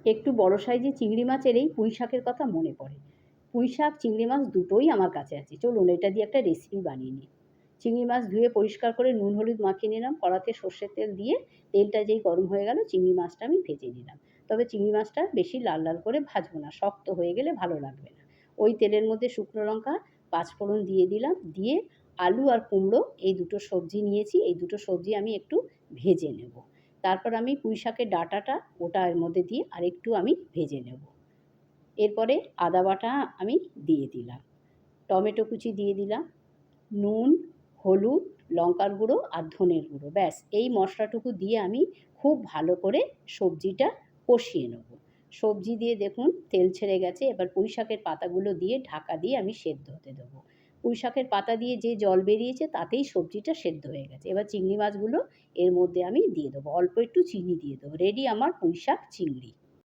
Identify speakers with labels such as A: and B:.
A: একটু বড় সাইজের চিংড়ি মাছ এলেই পুঁই শাকের কথা মনে পড়ে। পুঁই শাক, চিংড়ি মাছ দুটোই আমার কাছে আছে। চলুন এটা দিয়ে একটা রেসিপি বানিয়ে নিই। চিংড়ি মাছ ধুয়ে পরিষ্কার করে নুন হলুদ মাখিয়ে নিলাম। কড়াতে সর্ষের তেল দিয়ে তেলটা যেই গরম হয়ে গেল চিংড়ি মাছটা আমি ভেজে নিলাম। তবে চিংড়ি মাছটা বেশি লাল লাল করে ভাজবো না, শক্ত হয়ে গেলে ভালো লাগবে না। ওই তেলের মধ্যে শুকনো লঙ্কা, পাঁচফোড়ন দিয়ে দিলাম। দিয়ে আলু আর কুমড়ো এই দুটো সবজি নিয়েছি, এই দুটো সবজি আমি একটু ভেজে নেব। তারপর আমি পুঁই শাকের ডাঁটাটা ওটা এর মধ্যে দিয়ে আরেকটু আমি ভেজে নেব। এরপরে আদা বাটা আমি দিয়ে দিলাম, টমেটো কুচি দিয়ে দিলাম, নুন, হলুদ, লঙ্কার গুঁড়ো আর ধনের গুঁড়ো, ব্যাস এই মশলাটুকু দিয়ে আমি খুব ভালো করে সবজিটা কষিয়ে নেব। সবজি দিয়ে দেখুন তেল ছেড়ে গেছে, এবার পুঁই শাকের পাতাগুলো দিয়ে ঢাকা দিয়ে আমি সেদ্ধ হতে দেবো। পুঁই শাকের পাতা দিয়ে যে জল বেরিয়েছে তাতেই সবজিটা সেদ্ধ হয়ে গেছে। এবার চিংড়ি মাছগুলো এর মধ্যে আমি দিয়ে দেবো, অল্প একটু চিনি দিয়ে দেবো। রেডি আমার পুঁই শাক চিংড়ি।